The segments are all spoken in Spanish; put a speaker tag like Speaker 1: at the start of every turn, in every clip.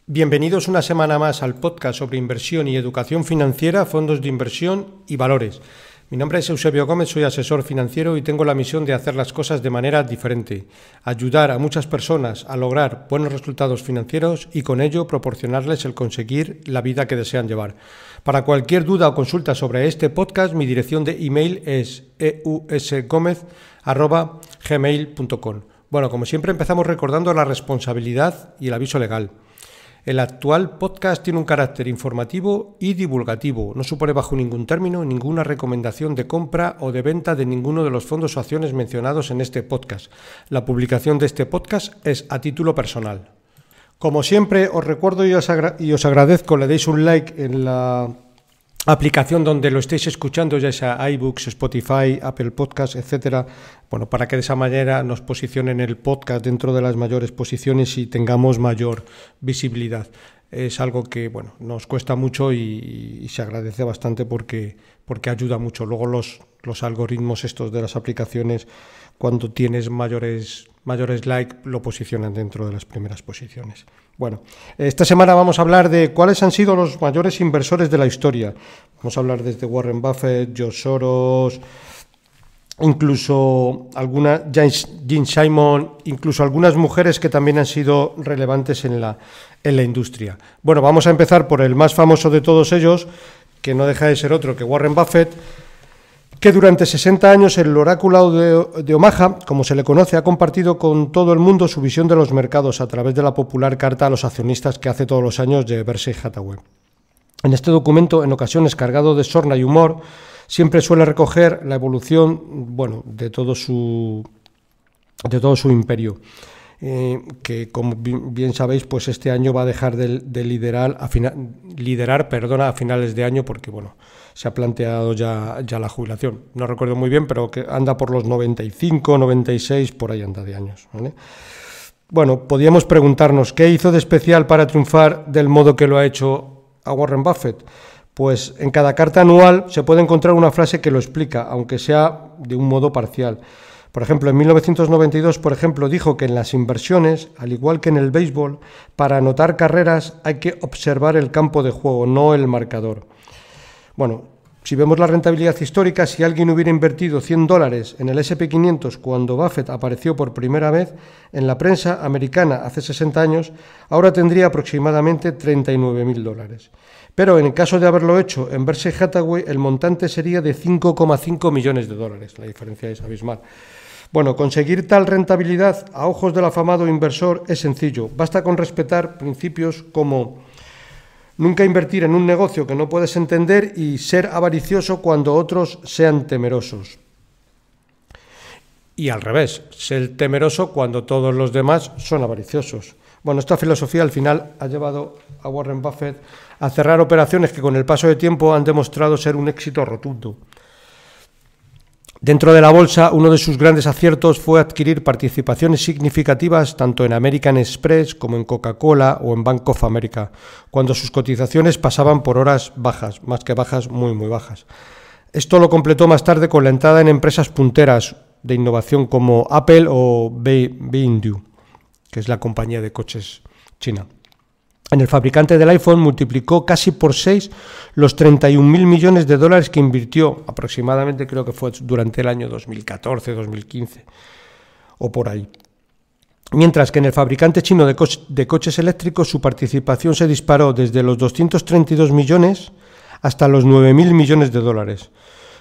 Speaker 1: Bienvenidos una semana más al podcast sobre inversión y educación financiera, fondos de inversión y valores. Mi nombre es Eusebio Gómez, soy asesor financiero y tengo la misión de hacer las cosas de manera diferente, ayudar a muchas personas a lograr buenos resultados financieros y con ello proporcionarles el conseguir la vida que desean llevar. Para cualquier duda o consulta sobre este podcast, mi dirección de email es eusgomez@gmail.com. Bueno, como siempre empezamos recordando la responsabilidad y el aviso legal. El actual podcast tiene un carácter informativo y divulgativo. No supone bajo ningún término ninguna recomendación de compra o de venta de ninguno de los fondos o acciones mencionados en este podcast. La publicación de este podcast es a título personal. Como siempre, os recuerdo y os agradezco, le deis un like en la aplicación donde lo estéis escuchando, ya sea iBooks, Spotify, Apple Podcasts, etcétera. Bueno, para que de esa manera nos posicionen el podcast dentro de las mayores posiciones y tengamos mayor visibilidad. Es algo que, bueno, nos cuesta mucho y se agradece bastante porque ayuda mucho. Luego los algoritmos estos de las aplicaciones, cuando tienes mayores likes, lo posicionan dentro de las primeras posiciones. Bueno, esta semana vamos a hablar de cuáles han sido los mayores inversores de la historia. Vamos a hablar desde Warren Buffett, George Soros, incluso Jane Simon, incluso algunas mujeres que también han sido relevantes en la industria. Bueno, vamos a empezar por el más famoso de todos ellos, que no deja de ser otro que Warren Buffett, que durante 60 años el oráculo de Omaha, como se le conoce, ha compartido con todo el mundo su visión de los mercados a través de la popular carta a los accionistas que hace todos los años de Berkshire Hathaway. En este documento, en ocasiones cargado de sorna y humor, siempre suele recoger la evolución, bueno, de todo su imperio, que como bien sabéis, pues este año va a dejar de liderar a finales de año porque, bueno, se ha planteado ya la jubilación. No recuerdo muy bien, pero que anda por los 95, 96, por ahí anda de años, ¿vale? Bueno, podríamos preguntarnos, ¿qué hizo de especial para triunfar del modo que lo ha hecho a Warren Buffett? Pues en cada carta anual se puede encontrar una frase que lo explica, aunque sea de un modo parcial. Por ejemplo, en 1992, dijo que en las inversiones, al igual que en el béisbol, para anotar carreras hay que observar el campo de juego, no el marcador. Bueno, si vemos la rentabilidad histórica, si alguien hubiera invertido $100 en el S&P 500 cuando Buffett apareció por primera vez en la prensa americana hace 60 años, ahora tendría aproximadamente $39.000. Pero en el caso de haberlo hecho en Berkshire Hathaway, el montante sería de $5,5 millones. La diferencia es abismal. Bueno, conseguir tal rentabilidad a ojos del afamado inversor es sencillo. Basta con respetar principios como nunca invertir en un negocio que no puedes entender y ser avaricioso cuando otros sean temerosos. Y al revés, ser temeroso cuando todos los demás son avariciosos. Bueno, esta filosofía al final ha llevado a Warren Buffett a cerrar operaciones que con el paso del tiempo han demostrado ser un éxito rotundo. Dentro de la bolsa, uno de sus grandes aciertos fue adquirir participaciones significativas tanto en American Express como en Coca-Cola o en Bank of America, cuando sus cotizaciones pasaban por horas bajas, más que bajas, muy muy bajas. Esto lo completó más tarde con la entrada en empresas punteras de innovación como Apple o Baidu, que es la compañía de coches china. En el fabricante del iPhone multiplicó casi por 6 los $31.000 millones que invirtió, aproximadamente creo que fue durante el año 2014, 2015 o por ahí. Mientras que en el fabricante chino de coches eléctricos su participación se disparó desde los 232 millones hasta los $9.000 millones.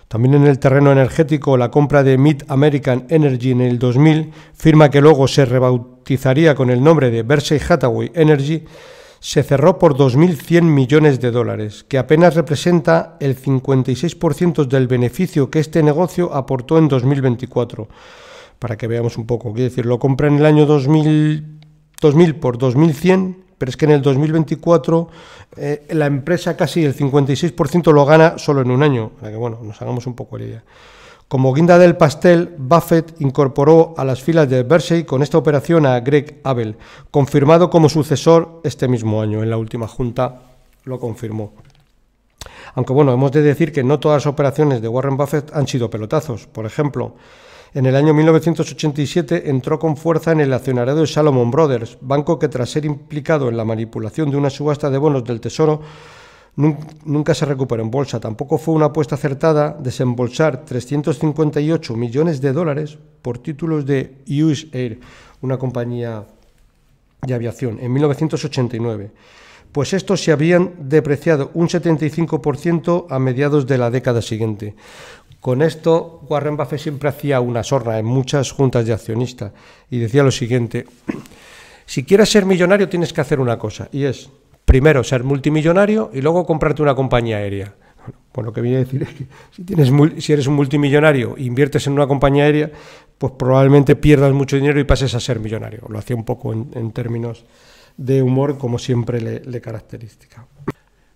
Speaker 1: También en el terreno energético, la compra de Mid American Energy en el 2000, firma que luego se rebautizaría con el nombre de Berkshire Hathaway Energy, se cerró por $2.100 millones, que apenas representa el 56% del beneficio que este negocio aportó en 2024. Para que veamos un poco, quiero decir, lo compré en el año 2000 por $2.100, pero es que en el 2024 la empresa casi el 56% lo gana solo en un año, para que bueno, nos hagamos un poco la idea. Como guinda del pastel, Buffett incorporó a las filas de Berkshire con esta operación a Greg Abel, confirmado como sucesor este mismo año. En la última junta lo confirmó. Aunque bueno, hemos de decir que no todas las operaciones de Warren Buffett han sido pelotazos. Por ejemplo, En el año 1987 entró con fuerza en el accionariado de Salomon Brothers, banco que tras ser implicado en la manipulación de una subasta de bonos del Tesoro, nunca se recuperó en bolsa. Tampoco fue una apuesta acertada desembolsar 358 millones de dólares por títulos de US Air, una compañía de aviación, en 1989. Pues estos se habían depreciado un 75% a mediados de la década siguiente. Con esto, Warren Buffett siempre hacía una sorna en muchas juntas de accionistas y decía lo siguiente: si quieres ser millonario tienes que hacer una cosa, y es, primero, ser multimillonario y luego comprarte una compañía aérea. Bueno, lo que viene a decir es que si eres un multimillonario e inviertes en una compañía aérea, pues probablemente pierdas mucho dinero y pases a ser millonario. Lo hacía un poco en términos de humor, como siempre le caracteriza.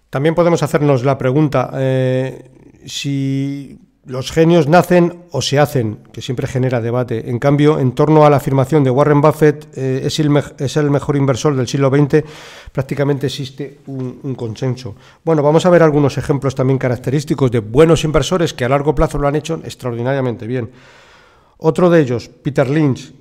Speaker 1: También podemos hacernos la pregunta, si los genios nacen o se hacen, que siempre genera debate. En cambio, en torno a la afirmación de Warren Buffett, es el mejor inversor del siglo XX, prácticamente existe un consenso. Bueno, vamos a ver algunos ejemplos también característicos de buenos inversores que a largo plazo lo han hecho extraordinariamente bien. Otro de ellos, Peter Lynch,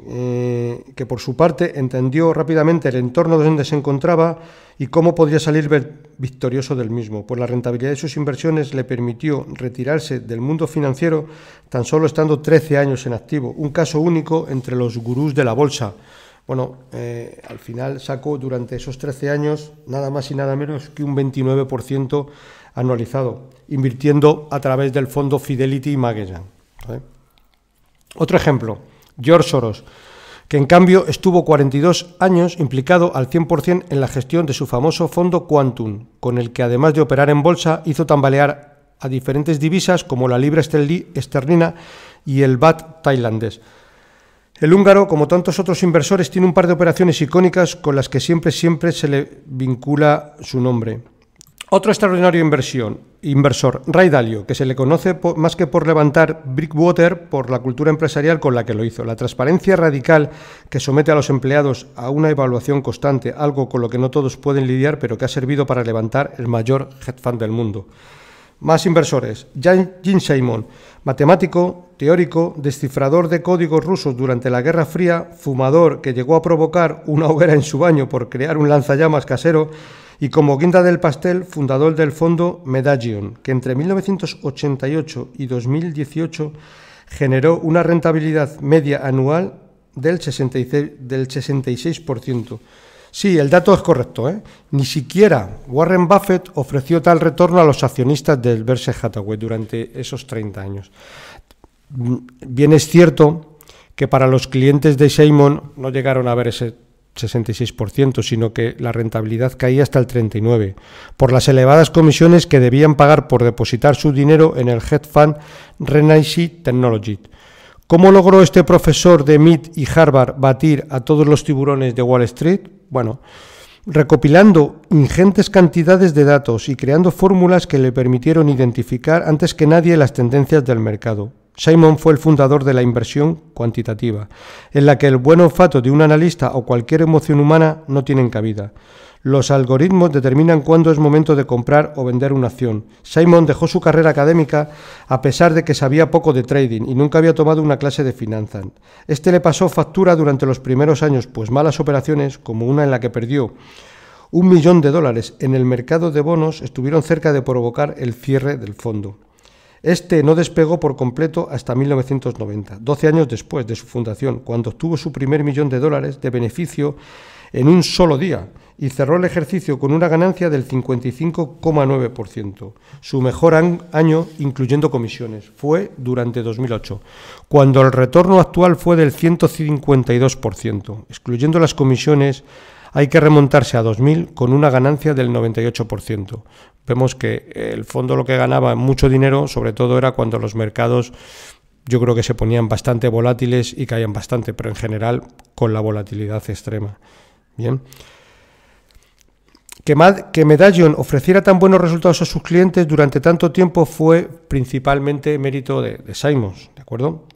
Speaker 1: que por su parte entendió rápidamente el entorno donde se encontraba y cómo podría salir victorioso del mismo, pues la rentabilidad de sus inversiones le permitió retirarse del mundo financiero tan solo estando 13 años en activo, un caso único entre los gurús de la bolsa. Bueno, al final sacó durante esos 13 años nada más y nada menos que un 29% anualizado, invirtiendo a través del fondo Fidelity Magellan, ¿vale? Otro ejemplo, George Soros, que en cambio estuvo 42 años implicado al 100% en la gestión de su famoso fondo Quantum, con el que además de operar en bolsa hizo tambalear a diferentes divisas como la libra esterlina y el baht tailandés. El húngaro, como tantos otros inversores, tiene un par de operaciones icónicas con las que siempre se le vincula su nombre. Otro extraordinario inversor, Ray Dalio, que se le conoce más que por levantar Brickwater, por la cultura empresarial con la que lo hizo. La transparencia radical que somete a los empleados a una evaluación constante, algo con lo que no todos pueden lidiar, pero que ha servido para levantar el mayor hedge fund del mundo. Más inversores, Gene Simon, matemático, teórico, descifrador de códigos rusos durante la Guerra Fría, fumador que llegó a provocar una hoguera en su baño por crear un lanzallamas casero, y como guinda del pastel, fundador del fondo Medallion, que entre 1988 y 2018 generó una rentabilidad media anual del 66%. Sí, el dato es correcto, ¿eh? Ni siquiera Warren Buffett ofreció tal retorno a los accionistas del Berkshire Hathaway durante esos 30 años. Bien es cierto que para los clientes de Simon no llegaron a ver ese 66%, sino que la rentabilidad caía hasta el 39%, por las elevadas comisiones que debían pagar por depositar su dinero en el hedge fund Renaissance Technology. ¿Cómo logró este profesor de MIT y Harvard batir a todos los tiburones de Wall Street? Bueno, recopilando ingentes cantidades de datos y creando fórmulas que le permitieron identificar antes que nadie las tendencias del mercado. Simon fue el fundador de la inversión cuantitativa, en la que el buen olfato de un analista o cualquier emoción humana no tienen cabida. Los algoritmos determinan cuándo es momento de comprar o vender una acción. Simon dejó su carrera académica a pesar de que sabía poco de trading y nunca había tomado una clase de finanzas. Este le pasó factura durante los primeros años, pues malas operaciones, como una en la que perdió $1 millón en el mercado de bonos, estuvieron cerca de provocar el cierre del fondo. Este no despegó por completo hasta 1990, 12 años después de su fundación, cuando obtuvo su primer $1 millón de beneficio en un solo día y cerró el ejercicio con una ganancia del 55,9%. Su mejor año, incluyendo comisiones, fue durante 2008, cuando el retorno actual fue del 152%. Excluyendo las comisiones, hay que remontarse a 2000 con una ganancia del 98%. Vemos que el fondo lo que ganaba mucho dinero, sobre todo era cuando los mercados, yo creo que se ponían bastante volátiles y caían bastante, pero en general con la volatilidad extrema. Bien. Que Medallion ofreciera tan buenos resultados a sus clientes durante tanto tiempo fue principalmente mérito de Simons, ¿de acuerdo?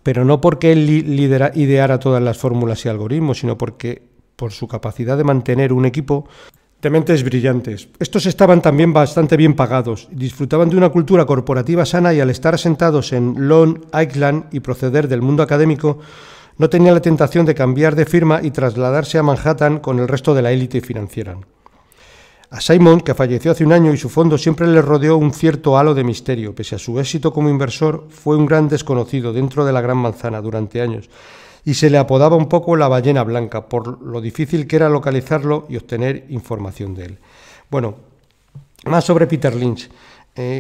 Speaker 1: Pero no porque él ideara todas las fórmulas y algoritmos, sino porque por su capacidad de mantener un equipo de mentes brillantes. Estos estaban también bastante bien pagados, disfrutaban de una cultura corporativa sana y al estar asentados en Long Island y proceder del mundo académico, no tenían la tentación de cambiar de firma y trasladarse a Manhattan con el resto de la élite financiera. A Simon, que falleció hace un año y su fondo siempre le rodeó un cierto halo de misterio. Pese a su éxito como inversor, fue un gran desconocido dentro de la Gran Manzana durante años y se le apodaba un poco la ballena blanca por lo difícil que era localizarlo y obtener información de él. Bueno, más sobre Peter Lynch.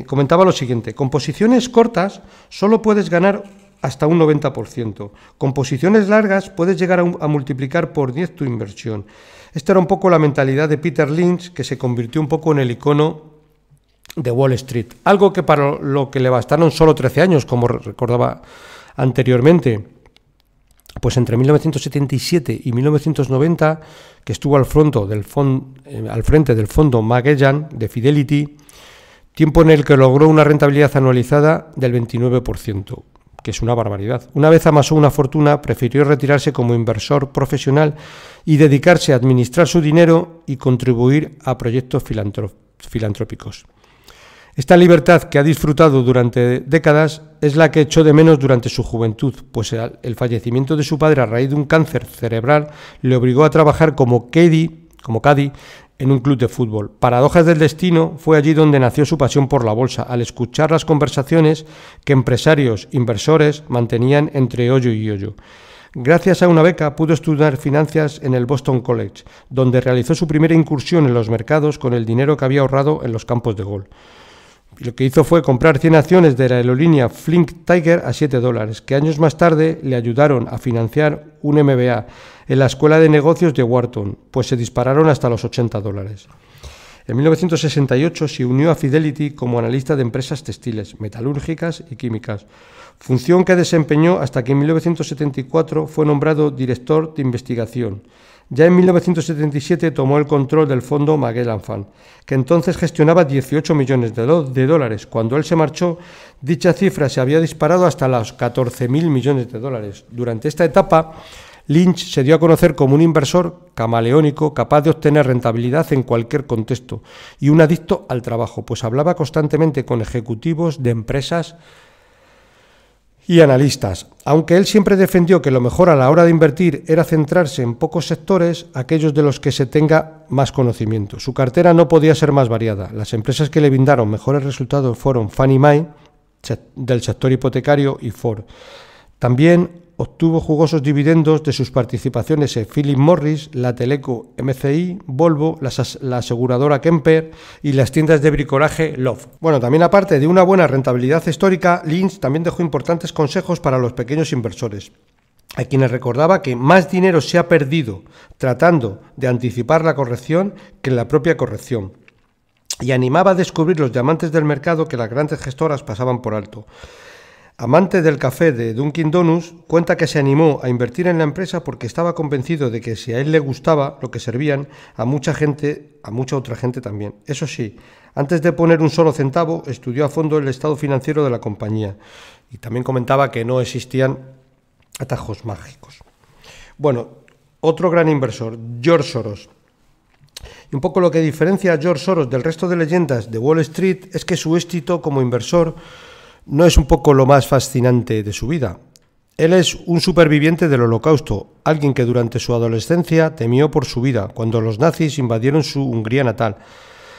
Speaker 1: Comentaba lo siguiente: con posiciones cortas solo puedes ganar hasta un 90%. Con posiciones largas puedes llegar a multiplicar por 10 tu inversión. Esta era un poco la mentalidad de Peter Lynch, que se convirtió un poco en el icono de Wall Street. Algo que para lo que le bastaron solo 13 años, como recordaba anteriormente. Pues entre 1977 y 1990, que estuvo al frente del fondo Magellan de Fidelity, tiempo en el que logró una rentabilidad anualizada del 29%, que es una barbaridad. Una vez amasó una fortuna, prefirió retirarse como inversor profesional y dedicarse a administrar su dinero y contribuir a proyectos filantrópicos. Esta libertad que ha disfrutado durante décadas es la que echó de menos durante su juventud, pues el fallecimiento de su padre a raíz de un cáncer cerebral le obligó a trabajar como caddy en un club de fútbol. Paradojas del destino, fue allí donde nació su pasión por la bolsa, al escuchar las conversaciones que empresarios, inversores mantenían entre hoyo y hoyo. Gracias a una beca pudo estudiar finanzas en el Boston College, donde realizó su primera incursión en los mercados con el dinero que había ahorrado en los campos de golf. Y lo que hizo fue comprar 100 acciones de la aerolínea Flink Tiger a $7, que años más tarde le ayudaron a financiar un MBA en la Escuela de Negocios de Wharton, pues se dispararon hasta los $80. En 1968 se unió a Fidelity como analista de empresas textiles, metalúrgicas y químicas, función que desempeñó hasta que en 1974 fue nombrado director de investigación. Ya en 1977 tomó el control del fondo Magellan Fund, que entonces gestionaba 18 millones de dólares. Cuando él se marchó, dicha cifra se había disparado hasta los 14.000 millones de dólares. Durante esta etapa, Lynch se dio a conocer como un inversor camaleónico, capaz de obtener rentabilidad en cualquier contexto, y un adicto al trabajo, pues hablaba constantemente con ejecutivos de empresas y analistas. Aunque él siempre defendió que lo mejor a la hora de invertir era centrarse en pocos sectores, aquellos de los que se tenga más conocimiento. Su cartera no podía ser más variada. Las empresas que le brindaron mejores resultados fueron Fannie Mae, del sector hipotecario, y Ford. También obtuvo jugosos dividendos de sus participaciones en Philip Morris, la Teleco MCI, Volvo, la aseguradora Kemper y las tiendas de bricolaje Loft. Bueno, también aparte de una buena rentabilidad histórica, Lynch también dejó importantes consejos para los pequeños inversores, a quienes recordaba que más dinero se ha perdido tratando de anticipar la corrección que en la propia corrección, y animaba a descubrir los diamantes del mercado que las grandes gestoras pasaban por alto. Amante del café de Dunkin' Donuts, cuenta que se animó a invertir en la empresa porque estaba convencido de que si a él le gustaba lo que servían, a mucha otra gente también. Eso sí, antes de poner un solo centavo, estudió a fondo el estado financiero de la compañía y también comentaba que no existían atajos mágicos. Bueno, otro gran inversor, George Soros. Y un poco lo que diferencia a George Soros del resto de leyendas de Wall Street es que su éxito como inversor no es un poco lo más fascinante de su vida. Él es un superviviente del Holocausto, alguien que durante su adolescencia temió por su vida cuando los nazis invadieron su Hungría natal,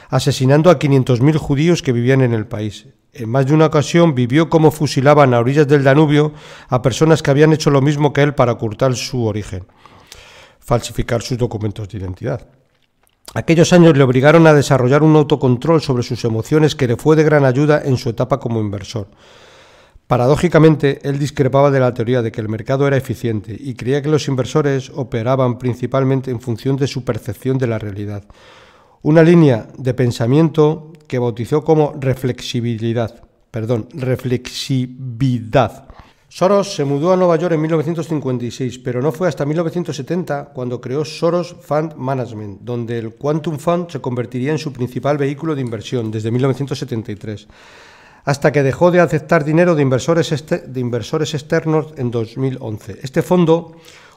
Speaker 1: asesinando a 500.000 judíos que vivían en el país. En más de una ocasión vivió cómo fusilaban a orillas del Danubio a personas que habían hecho lo mismo que él para ocultar su origen, falsificar sus documentos de identidad. Aquellos años le obligaron a desarrollar un autocontrol sobre sus emociones que le fue de gran ayuda en su etapa como inversor. Paradójicamente, él discrepaba de la teoría de que el mercado era eficiente y creía que los inversores operaban principalmente en función de su percepción de la realidad. Una línea de pensamiento que bautizó como reflexividad. Soros se mudó a Nueva York en 1956, pero no fue hasta 1970 cuando creó Soros Fund Management, donde el Quantum Fund se convertiría en su principal vehículo de inversión desde 1973, hasta que dejó de aceptar dinero de inversores externos en 2011. Este fondo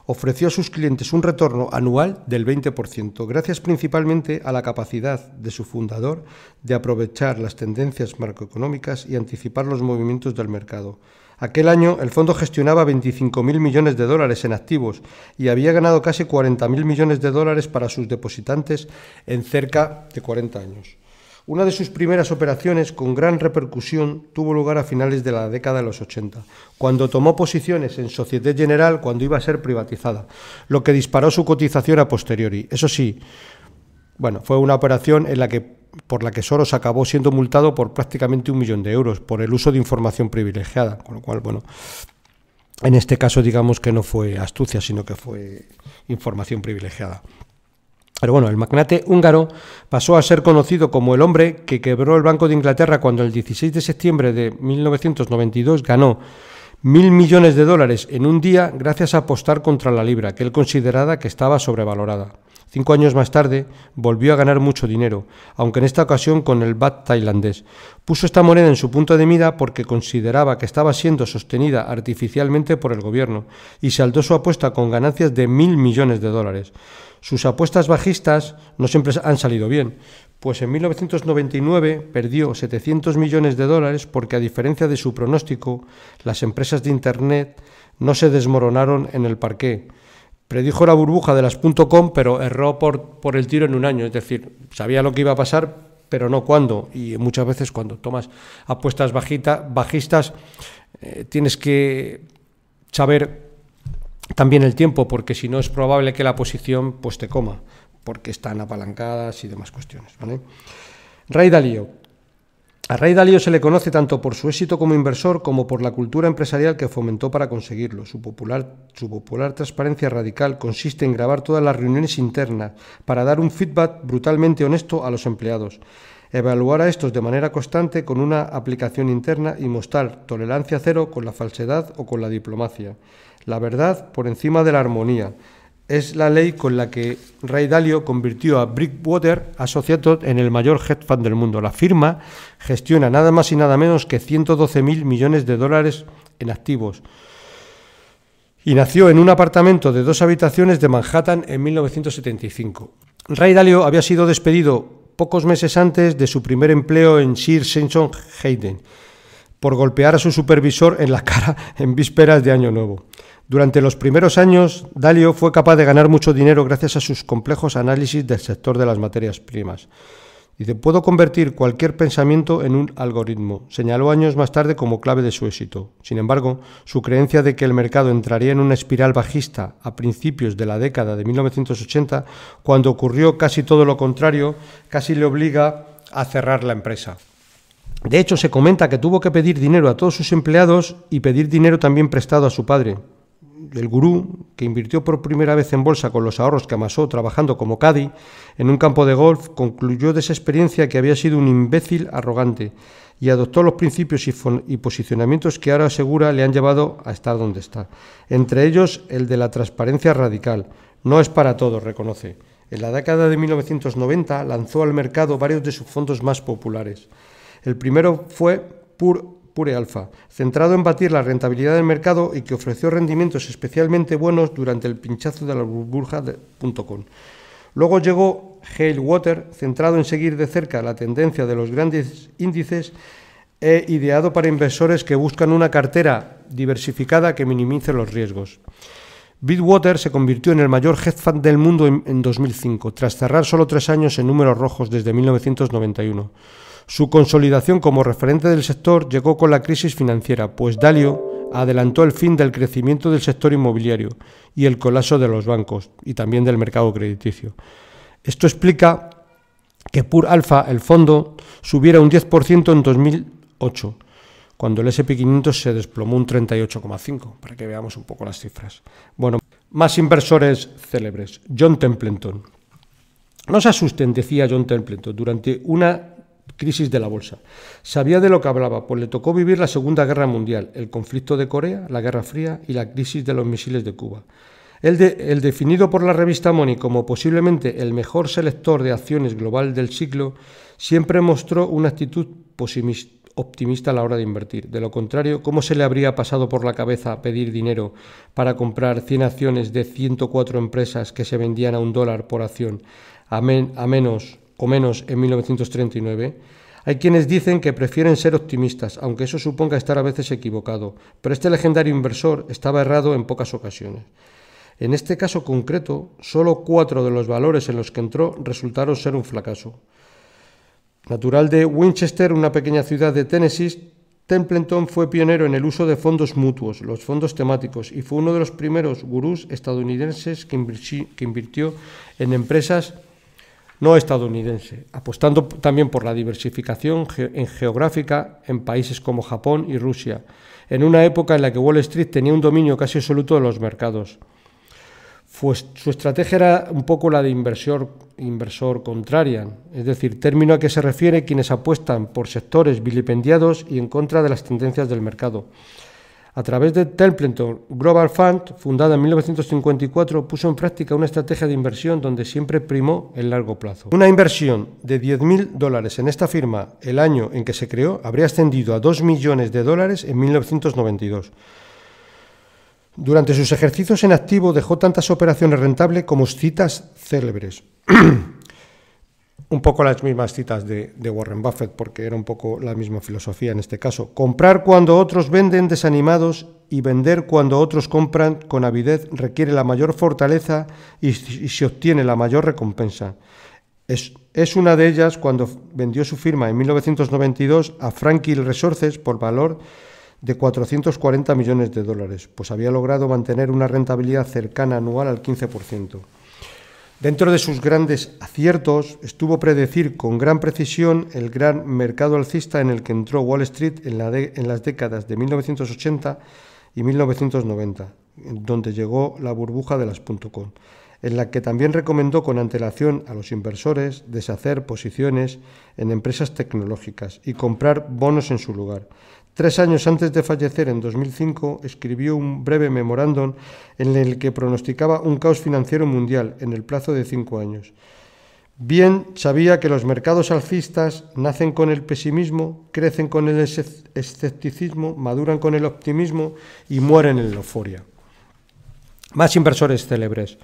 Speaker 1: ofreció a sus clientes un retorno anual del 20%, gracias principalmente a la capacidad de su fundador de aprovechar las tendencias macroeconómicas y anticipar los movimientos del mercado. Aquel año el fondo gestionaba 25.000 millones de dólares en activos y había ganado casi 40.000 millones de dólares para sus depositantes en cerca de 40 años. Una de sus primeras operaciones con gran repercusión tuvo lugar a finales de la década de los 80, cuando tomó posiciones en Société Générale cuando iba a ser privatizada, lo que disparó su cotización a posteriori. Eso sí, fue una operación por la que Soros acabó siendo multado por prácticamente 1 millón de euros por el uso de información privilegiada, con lo cual, en este caso digamos que no fue astucia, sino que fue información privilegiada. Pero el magnate húngaro pasó a ser conocido como el hombre que quebró el Banco de Inglaterra cuando el 16 de septiembre de 1992 ganó 1.000 millones de dólares en un día gracias a apostar contra la libra, que él consideraba que estaba sobrevalorada. 5 años más tarde volvió a ganar mucho dinero, aunque en esta ocasión con el baht tailandés. Puso esta moneda en su punto de mira porque consideraba que estaba siendo sostenida artificialmente por el gobierno y saldó su apuesta con ganancias de 1.000 millones de dólares. Sus apuestas bajistas no siempre han salido bien, pues en 1999 perdió 700 millones de dólares porque, a diferencia de su pronóstico, las empresas de Internet no se desmoronaron en el parqué. Predijo la burbuja de las .com, pero erró por el tiro en un año, es decir, sabía lo que iba a pasar, pero no cuándo. Y muchas veces cuando tomas apuestas bajistas tienes que saber también el tiempo, porque si no es probable que la posición te coma, porque están apalancadas y demás cuestiones, ¿vale? Ray Dalio. A Ray Dalio se le conoce tanto por su éxito como inversor como por la cultura empresarial que fomentó para conseguirlo. Su popular transparencia radical consiste en grabar todas las reuniones internas para dar un feedback brutalmente honesto a los empleados, evaluar a estos de manera constante con una aplicación interna y mostrar tolerancia cero con la falsedad o con la diplomacia. La verdad por encima de la armonía. Es la ley con la que Ray Dalio convirtió a Bridgewater Associates en el mayor hedge fund del mundo. La firma gestiona nada más y nada menos que 112.000 millones de dólares en activos. Y nació en un apartamento de 2 habitaciones de Manhattan en 1975. Ray Dalio había sido despedido pocos meses antes de su primer empleo en Sears Simpson Hayden por golpear a su supervisor en la cara en vísperas de Año Nuevo. Durante los primeros años, Dalio fue capaz de ganar mucho dinero gracias a sus complejos análisis del sector de las materias primas. Dice, puedo convertir cualquier pensamiento en un algoritmo, señaló años más tarde como clave de su éxito. Sin embargo, su creencia de que el mercado entraría en una espiral bajista a principios de la década de 1980, cuando ocurrió casi todo lo contrario, casi le obliga a cerrar la empresa. De hecho, se comenta que tuvo que pedir dinero a todos sus empleados y pedir dinero también prestado a su padre. El gurú, que invirtió por primera vez en bolsa con los ahorros que amasó trabajando como caddy en un campo de golf, concluyó de esa experiencia que había sido un imbécil arrogante y adoptó los principios y posicionamientos que ahora asegura le han llevado a estar donde está. Entre ellos, el de la transparencia radical. No es para todos, reconoce. En la década de 1990 lanzó al mercado varios de sus fondos más populares. El primero fue Pure Alpha, centrado en batir la rentabilidad del mercado y que ofreció rendimientos especialmente buenos durante el pinchazo de la burbuja de .com. Luego llegó Hale Water, centrado en seguir de cerca la tendencia de los grandes índices e ideado para inversores que buscan una cartera diversificada que minimice los riesgos. Bridgewater se convirtió en el mayor hedge fund del mundo en 2005, tras cerrar solo 3 años en números rojos desde 1991. Su consolidación como referente del sector llegó con la crisis financiera, pues Dalio adelantó el fin del crecimiento del sector inmobiliario y el colapso de los bancos y también del mercado crediticio. Esto explica que Pure Alpha, el fondo, subiera un 10% en 2008, cuando el S&P 500 se desplomó un 38,5%, para que veamos un poco las cifras. Bueno, más inversores célebres. John Templeton. No se asusten, decía John Templeton, durante una crisis de la bolsa. Sabía de lo que hablaba, pues le tocó vivir la Segunda Guerra Mundial, el conflicto de Corea, la Guerra Fría y la crisis de los misiles de Cuba. El definido por la revista Money como posiblemente el mejor selector de acciones global del siglo, siempre mostró una actitud optimista a la hora de invertir. De lo contrario, ¿cómo se le habría pasado por la cabeza pedir dinero para comprar 100 acciones de 104 empresas que se vendían a $1 por acción a menos en 1939? Hay quienes dicen que prefieren ser optimistas, aunque eso suponga estar a veces equivocado, pero este legendario inversor estaba errado en pocas ocasiones. En este caso concreto, solo 4 de los valores en los que entró resultaron ser un fracaso. Natural de Winchester, una pequeña ciudad de Tennessee, Templeton fue pionero en el uso de fondos mutuos, los fondos temáticos, y fue uno de los primeros gurús estadounidenses que invirtió en empresas no estadounidense, apostando también por la diversificación geográfica en países como Japón y Rusia, en una época en la que Wall Street tenía un dominio casi absoluto de los mercados. Su estrategia era un poco la de inversor contrarian, es decir, término a que se refiere quienes apuestan por sectores vilipendiados y en contra de las tendencias del mercado. A través de Templeton Global Fund, fundada en 1954, puso en práctica una estrategia de inversión donde siempre primó el largo plazo. Una inversión de $10.000 en esta firma el año en que se creó habría ascendido a $2 millones en 1992. Durante sus ejercicios en activo dejó tantas operaciones rentables como citas célebres. Un poco las mismas citas de Warren Buffett, porque era un poco la misma filosofía en este caso. Comprar cuando otros venden desanimados y vender cuando otros compran con avidez requiere la mayor fortaleza y se obtiene la mayor recompensa. Es una de ellas cuando vendió su firma en 1992 a Franklin Resources por valor de $440 millones, pues había logrado mantener una rentabilidad cercana anual al 15%. Dentro de sus grandes aciertos estuvo predecir con gran precisión el gran mercado alcista en el que entró Wall Street en las décadas de 1980 y 1990, donde llegó la burbuja de las .com, en la que también recomendó con antelación a los inversores deshacer posiciones en empresas tecnológicas y comprar bonos en su lugar. 3 años antes de fallecer, en 2005, escribió un breve memorándum en el que pronosticaba un caos financiero mundial en el plazo de 5 años. Bien sabía que los mercados alcistas nacen con el pesimismo, crecen con el escepticismo, maduran con el optimismo y mueren en la euforia. Más inversores célebres.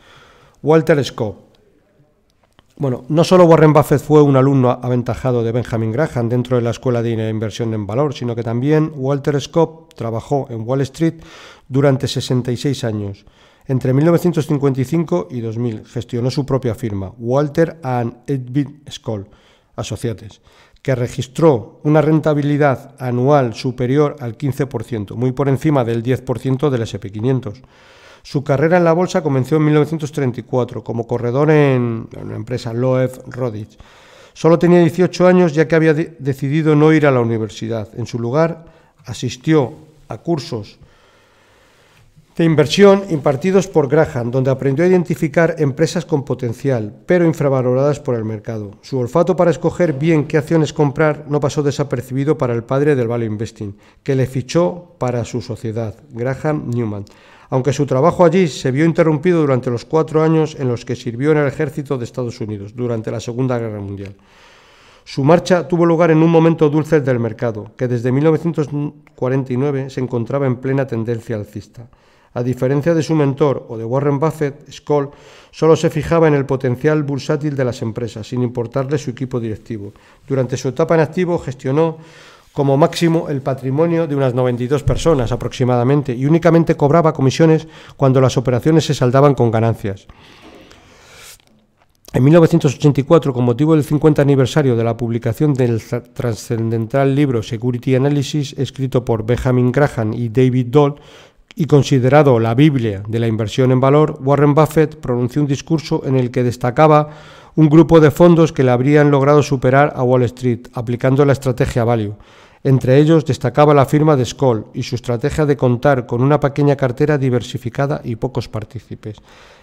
Speaker 1: Walter Scott. Bueno, no solo Warren Buffett fue un alumno aventajado de Benjamin Graham dentro de la escuela de inversión en valor, sino que también Walter Scott trabajó en Wall Street durante 66 años. Entre 1955 y 2000 gestionó su propia firma, Walter and Edwin Scott Associates, que registró una rentabilidad anual superior al 15%, muy por encima del 10% del S&P 500. Su carrera en la bolsa comenzó en 1934 como corredor en una empresa Loeb Rodich. Solo tenía 18 años ya que había decidido no ir a la universidad. En su lugar, asistió a cursos de inversión impartidos por Graham, donde aprendió a identificar empresas con potencial, pero infravaloradas por el mercado. Su olfato para escoger bien qué acciones comprar no pasó desapercibido para el padre del value investing, que le fichó para su sociedad, Graham Newman, aunque su trabajo allí se vio interrumpido durante los 4 años en los que sirvió en el ejército de Estados Unidos, durante la Segunda Guerra Mundial. Su marcha tuvo lugar en un momento dulce del mercado, que desde 1949 se encontraba en plena tendencia alcista. A diferencia de su mentor o de Warren Buffett, Skoll solo se fijaba en el potencial bursátil de las empresas, sin importarle su equipo directivo. Durante su etapa en activo gestionó como máximo el patrimonio de unas 92 personas aproximadamente y únicamente cobraba comisiones cuando las operaciones se saldaban con ganancias. En 1984, con motivo del 50 aniversario de la publicación del trascendental libro Security Analysis, escrito por Benjamin Graham y David Doll, y considerado la Biblia de la inversión en valor, Warren Buffett pronunció un discurso en el que destacaba un grupo de fondos que le habrían logrado superar a Wall Street, aplicando la estrategia Value. Entre ellos destacaba la firma de Skoll y su estrategia de contar con una pequeña cartera diversificada y pocos partícipes.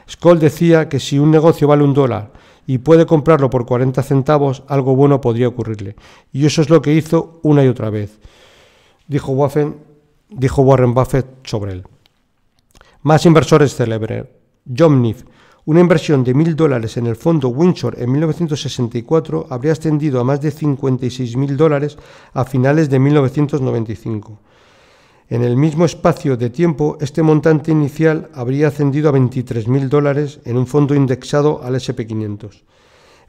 Speaker 1: Skoll decía que si un negocio vale $1 y puede comprarlo por 40 centavos, algo bueno podría ocurrirle. Y eso es lo que hizo una y otra vez, dijo Warren Buffett sobre él. Más inversores célebres. John Niff, Una inversión de $1.000 en el fondo Windsor en 1964 habría ascendido a más de $56.000 a finales de 1995. En el mismo espacio de tiempo, este montante inicial habría ascendido a $23.000 en un fondo indexado al S&P 500.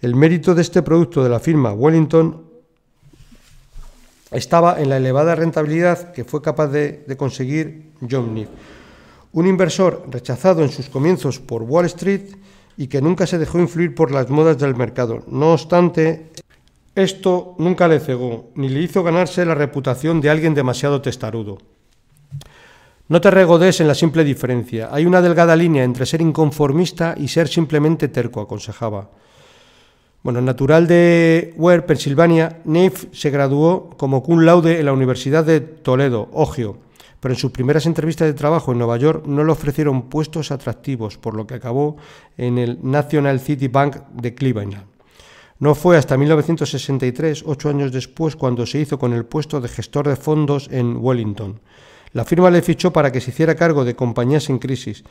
Speaker 1: El mérito de este producto de la firma Wellington estaba en la elevada rentabilidad que fue capaz de conseguir John Neff, un inversor rechazado en sus comienzos por Wall Street y que nunca se dejó influir por las modas del mercado. No obstante, esto nunca le cegó, ni le hizo ganarse la reputación de alguien demasiado testarudo. No te regodes en la simple diferencia. Hay una delgada línea entre ser inconformista y ser simplemente terco, aconsejaba. Bueno, natural de Ware, Pensilvania, Neff se graduó como cum laude en la Universidad de Toledo, Ohio, pero en sus primeras entrevistas de trabajo en Nueva York no le ofrecieron puestos atractivos, por lo que acabó en el National City Bank de Cleveland. No fue hasta 1963, 8 años después, cuando se hizo con el puesto de gestor de fondos en Wellington. La firma le fichó para que se hiciera cargo de compañías en crisis,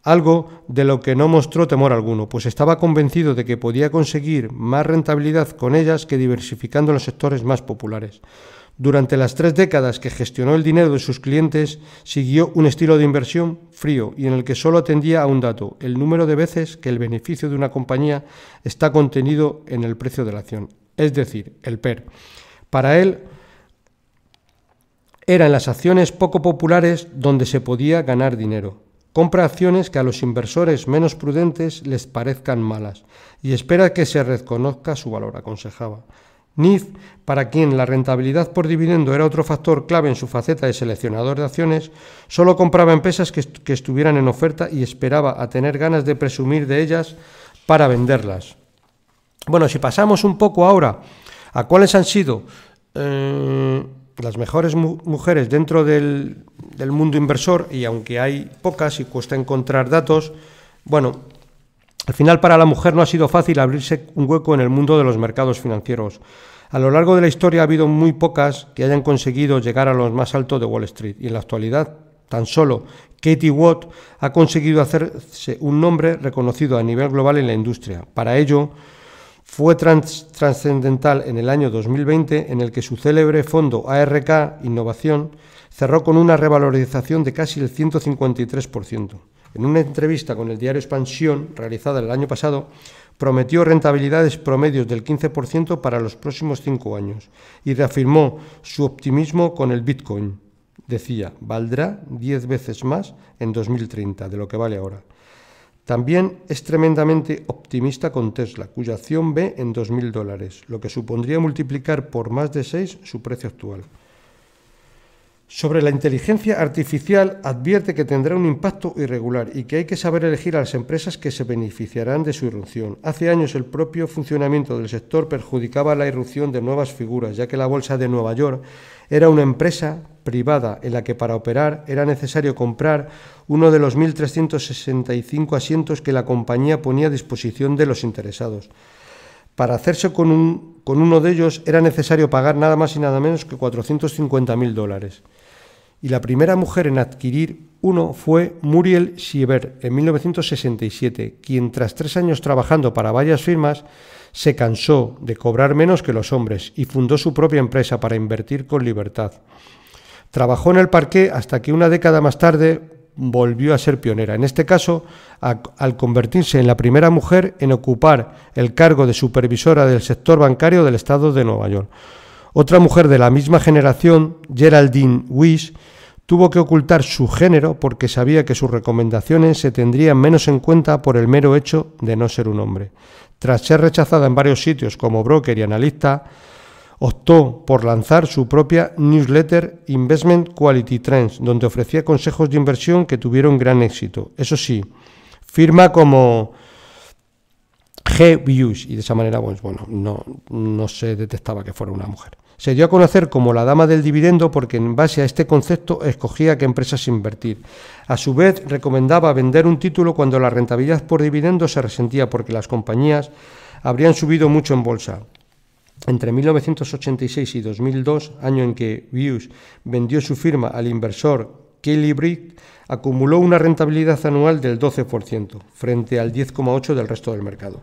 Speaker 1: algo de lo que no mostró temor alguno, pues estaba convencido de que podía conseguir más rentabilidad con ellas que diversificando en los sectores más populares. Durante las 3 décadas que gestionó el dinero de sus clientes, siguió un estilo de inversión frío y en el que solo atendía a un dato: el número de veces que el beneficio de una compañía está contenido en el precio de la acción, es decir, el PER. Para él, era en las acciones poco populares donde se podía ganar dinero. Compra acciones que a los inversores menos prudentes les parezcan malas y espera que se reconozca su valor, aconsejaba. Neff, para quien la rentabilidad por dividendo era otro factor clave en su faceta de seleccionador de acciones, solo compraba empresas que estuvieran en oferta y esperaba a tener ganas de presumir de ellas para venderlas. Bueno, si pasamos un poco ahora a cuáles han sido las mejores mujeres dentro del mundo inversor, y aunque hay pocas y cuesta encontrar datos, bueno, al final para la mujer no ha sido fácil abrirse un hueco en el mundo de los mercados financieros. A lo largo de la historia ha habido muy pocas que hayan conseguido llegar a los más altos de Wall Street, y en la actualidad tan solo Katie Watt ha conseguido hacerse un nombre reconocido a nivel global en la industria. Para ello, fue trascendental en el año 2020, en el que su célebre fondo ARK Innovación cerró con una revalorización de casi el 153%. En una entrevista con el diario Expansión, realizada el año pasado, prometió rentabilidades promedios del 15% para los próximos 5 años y reafirmó su optimismo con el Bitcoin. Decía, valdrá 10 veces más en 2030 de lo que vale ahora. También es tremendamente optimista con Tesla, cuya acción ve en $2.000, lo que supondría multiplicar por más de 6 su precio actual. Sobre la inteligencia artificial, advierte que tendrá un impacto irregular y que hay que saber elegir a las empresas que se beneficiarán de su irrupción. Hace años el propio funcionamiento del sector perjudicaba la irrupción de nuevas figuras, ya que la Bolsa de Nueva York era una empresa privada en la que para operar era necesario comprar uno de los 1.365 asientos que la compañía ponía a disposición de los interesados. Para hacerse con uno de ellos era necesario pagar nada más y nada menos que $450.000. Y la primera mujer en adquirir uno fue Muriel Sieber en 1967, quien tras 3 años trabajando para varias firmas se cansó de cobrar menos que los hombres y fundó su propia empresa para invertir con libertad. Trabajó en el parqué hasta que una década más tarde volvió a ser pionera, en este caso al convertirse en la primera mujer en ocupar el cargo de supervisora del sector bancario del estado de Nueva York. Otra mujer de la misma generación, Geraldine Weiss, tuvo que ocultar su género porque sabía que sus recomendaciones se tendrían menos en cuenta por el mero hecho de no ser un hombre. Tras ser rechazada en varios sitios como broker y analista, optó por lanzar su propia newsletter Investment Quality Trends, donde ofrecía consejos de inversión que tuvieron gran éxito. Eso sí, firma como G-Views, y de esa manera, pues bueno, no se detectaba que fuera una mujer. Se dio a conocer como la dama del dividendo porque en base a este concepto escogía qué empresas invertir. A su vez, recomendaba vender un título cuando la rentabilidad por dividendo se resentía porque las compañías habrían subido mucho en bolsa. Entre 1986 y 2002, año en que Views vendió su firma al inversor Kelly Brick acumuló una rentabilidad anual del 12%, frente al 10,8% del resto del mercado.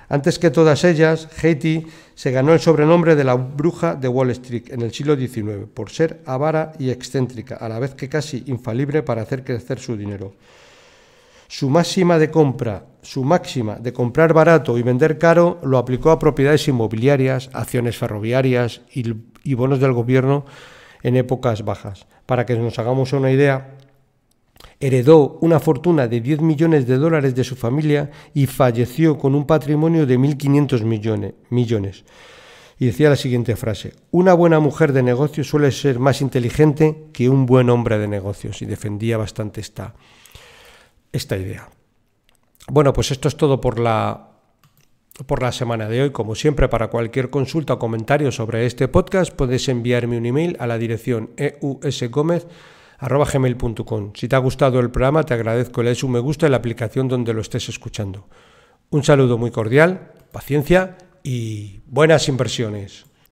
Speaker 1: Antes que todas ellas, Haiti se ganó el sobrenombre de la bruja de Wall Street en el siglo XIX, por ser avara y excéntrica, a la vez que casi infalible para hacer crecer su dinero. Su máxima de comprar barato y vender caro lo aplicó a propiedades inmobiliarias, acciones ferroviarias y bonos del gobierno en épocas bajas. Para que nos hagamos una idea, heredó una fortuna de $10 millones de su familia y falleció con un patrimonio de 1.500 millones. Y decía la siguiente frase: una buena mujer de negocios suele ser más inteligente que un buen hombre de negocios. Y defendía bastante esta idea. Bueno, pues esto es todo por la semana de hoy. Como siempre, para cualquier consulta o comentario sobre este podcast, podéis enviarme un email a la dirección eusgomez@gmail.com. Si te ha gustado el programa, te agradezco le des un me gusta en la aplicación donde lo estés escuchando. Un saludo muy cordial, paciencia y buenas inversiones.